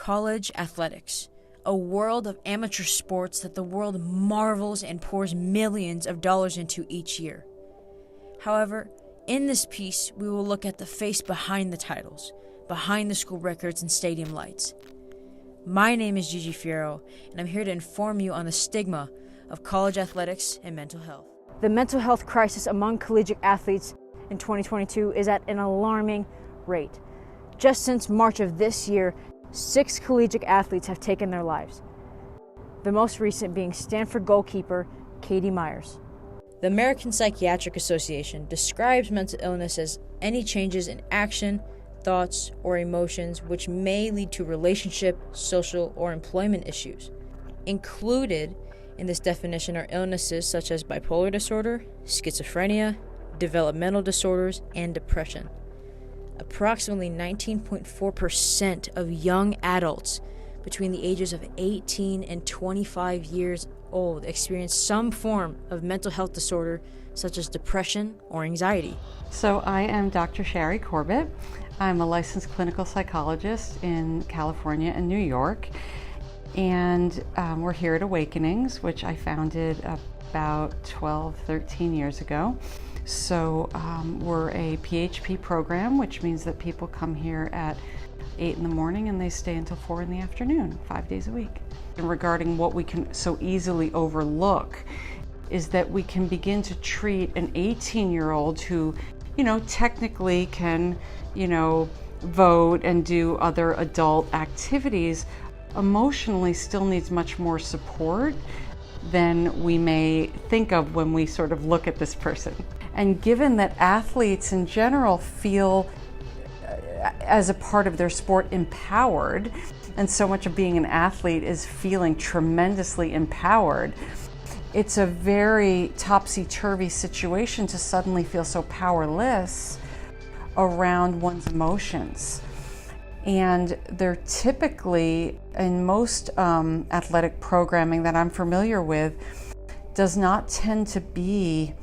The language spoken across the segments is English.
College athletics, a world of amateur sports that the world marvels and pours millions of dollars into each year. However, in this piece, we will look at the face behind the titles, behind the school records and stadium lights. My name is Gigi Fierro, and I'm here to inform you on the stigma of college athletics and mental health. The mental health crisis among collegiate athletes in 2022 is at an alarming rate. Just since March of this year, 6 collegiate athletes have taken their lives. The most recent being Stanford goalkeeper Katie Myers. The American Psychiatric Association describes mental illness as any changes in action, thoughts, or emotions which may lead to relationship, social, or employment issues. Included in this definition are illnesses such as bipolar disorder, schizophrenia, developmental disorders, and depression. Approximately 19.4% of young adults between the ages of 18 and 25 years old experience some form of mental health disorder such as depression or anxiety. So I am Dr. Sherry Corbett. I'm a licensed clinical psychologist in California and New York. And we're here at Awakenings, which I founded about 12, 13 years ago. So we're a PHP program, which means that people come here at 8 in the morning and they stay until 4 in the afternoon, 5 days a week. And regarding what we can so easily overlook is that we can begin to treat an 18-year-old who, technically can, vote and do other adult activities, emotionally still needs much more support than we may think of when we sort of look at this person. And given that athletes in general feel as a part of their sport empowered, and so much of being an athlete is feeling tremendously empowered, it's a very topsy-turvy situation to suddenly feel so powerless around one's emotions. And they're typically, in most athletic programming that I'm familiar with, does not tend to be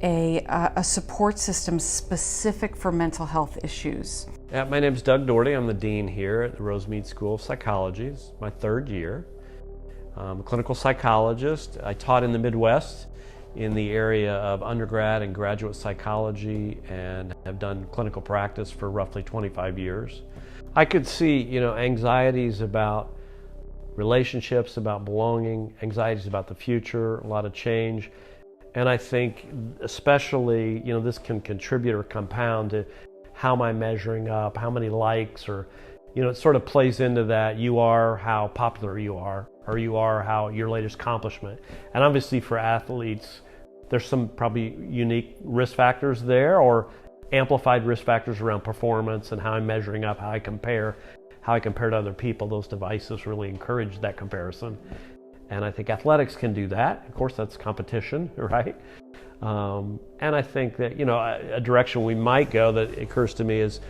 a support system specific for mental health issues. Yeah, my name is Doug Doherty. I'm the dean here at the Rosemead School of Psychology. It's my 3rd year. I'm a clinical psychologist. I taught in the Midwest in the area of undergrad and graduate psychology and have done clinical practice for roughly 25 years. I could see, anxieties about relationships, about belonging, anxieties about the future, a lot of change. And I think especially, this can contribute or compound to how am I measuring up, how many likes, or, it sort of plays into that you are how popular you are, or you are how your latest accomplishment. And obviously for athletes, there's some probably unique risk factors there, or amplified risk factors around performance and how I'm measuring up, how I compare to other people. Those devices really encourage that comparison. And I think athletics can do that. Of course, that's competition, right? And I think that, a direction we might go that occurs to me is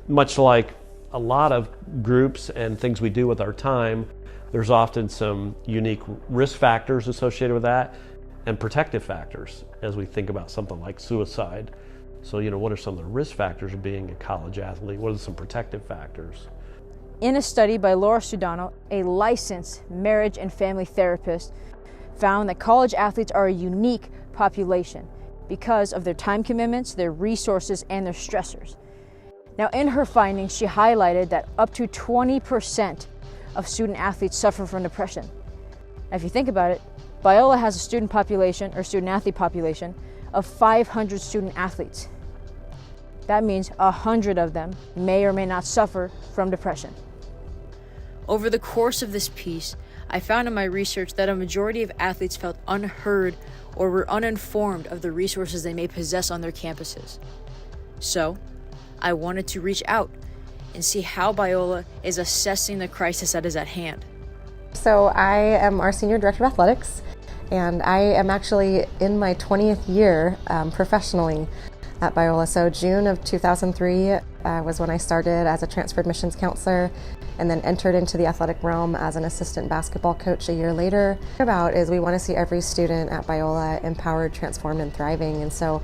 much like a lot of groups and things we do with our time, there's often some unique risk factors associated with that and protective factors as we think about something like suicide. So, what are some of the risk factors of being a college athlete? What are some protective factors? In a study by Laura Sudano, a licensed marriage and family therapist, found that college athletes are a unique population because of their time commitments, their resources, and their stressors. Now, in her findings, she highlighted that up to 20% of student athletes suffer from depression. Now, if you think about it, Biola has a student athlete population of 500 student athletes. That means 100 of them may or may not suffer from depression. Over the course of this piece, I found in my research that a majority of athletes felt unheard or were uninformed of the resources they may possess on their campuses. So, I wanted to reach out and see how Biola is assessing the crisis that is at hand. So I am our Senior Director of Athletics, and I am actually in my 20th year professionally at Biola. So June of 2003 was when I started as a transfer admissions counselor, and then entered into the athletic realm as an assistant basketball coach a year later. We want to see every student at Biola empowered, transformed, and thriving. And so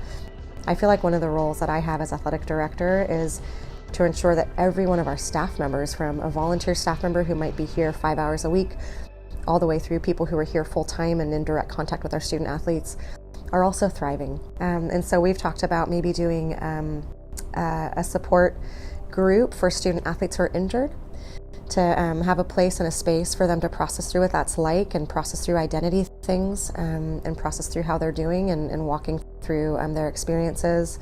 I feel like one of the roles that I have as athletic director is to ensure that every one of our staff members, from a volunteer staff member who might be here 5 hours a week, all the way through people who are here full time and in direct contact with our student athletes, are also thriving. And so we've talked about maybe doing a support group for student athletes who are injured, to have a place and a space for them to process through what that's like, and process through identity things, and process through how they're doing, and walking through their experiences.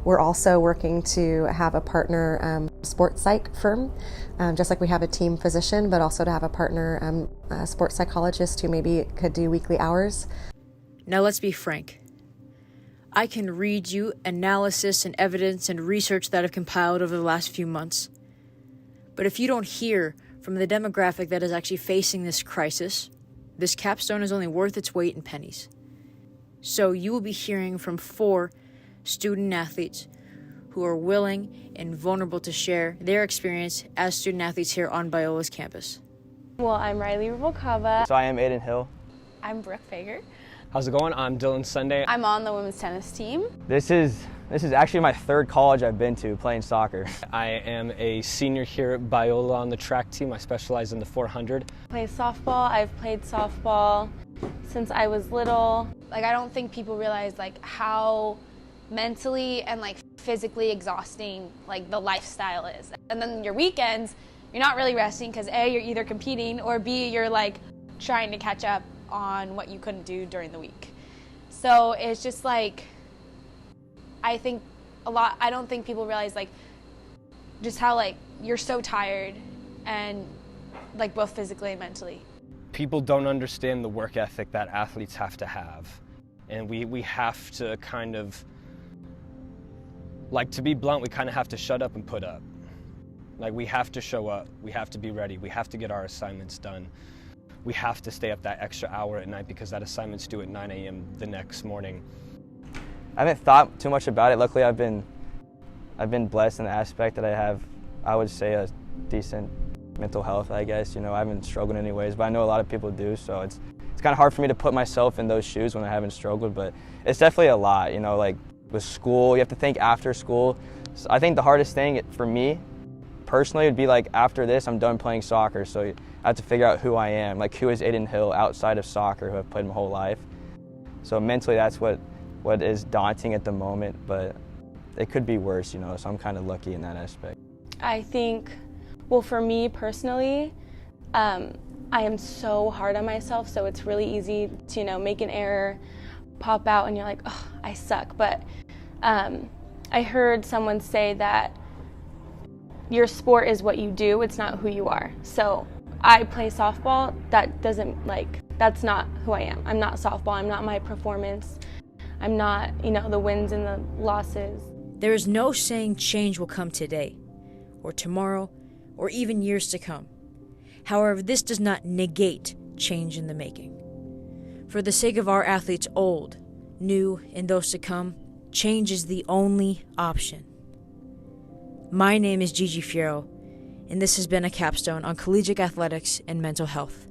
We're also working to have a partner sports psych firm, just like we have a team physician, but also to have a partner sports psychologist who maybe could do weekly hours. Now let's be frank. I can read you analysis and evidence and research that I've compiled over the last few months. But if you don't hear from the demographic that is actually facing this crisis, this capstone is only worth its weight in pennies. So you will be hearing from 4 student athletes who are willing and vulnerable to share their experience as student athletes here on Biola's campus. Well, I'm Riley Rubalcava. So I am Aiden Hill. I'm Brooke Fager. How's it going? I'm Dylan Sunday. I'm on the women's tennis team. This is actually my 3rd college I've been to playing soccer. I am a senior here at Biola on the track team. I specialize in the 400. Play softball. I've played softball since I was little. Like, I don't think people realize like how mentally and like physically exhausting like the lifestyle is. And then your weekends, you're not really resting because A, you're either competing, or B, you're like trying to catch up on what you couldn't do during the week. So it's just like, I don't think people realize like just how like you're so tired, and like both physically and mentally. People don't understand the work ethic that athletes have to have. And we have to kind of, like, to be blunt, we kind of have to shut up and put up. Like, we have to show up, we have to be ready, we have to get our assignments done. We have to stay up that extra hour at night because that assignment's due at 9 a.m. the next morning. I haven't thought too much about it. Luckily, I've been blessed in the aspect that I have, I would say, a decent mental health, I guess. You know, I haven't struggled anyways, but I know a lot of people do, so it's kind of hard for me to put myself in those shoes when I haven't struggled, but it's definitely a lot, you know, like with school, you have to think after school. So I think the hardest thing for me personally would be like, after this, I'm done playing soccer, so I have to figure out who I am, like who is Aiden Hill outside of soccer, who I've played my whole life. So mentally, that's what is daunting at the moment, but it could be worse, you know, so I'm kind of lucky in that aspect. I think, well, for me personally, I am so hard on myself, so it's really easy to, you know, make an error, pop out, and you're like, oh, I suck. But I heard someone say that your sport is what you do, it's not who you are. So I play softball, that's not who I am. I'm not softball, I'm not my performance. I'm not, you know, the wins and the losses. There is no saying change will come today, or tomorrow, or even years to come. However, this does not negate change in the making. For the sake of our athletes, old, new, and those to come, change is the only option. My name is Gigi Fiero, and this has been a capstone on collegiate athletics and mental health.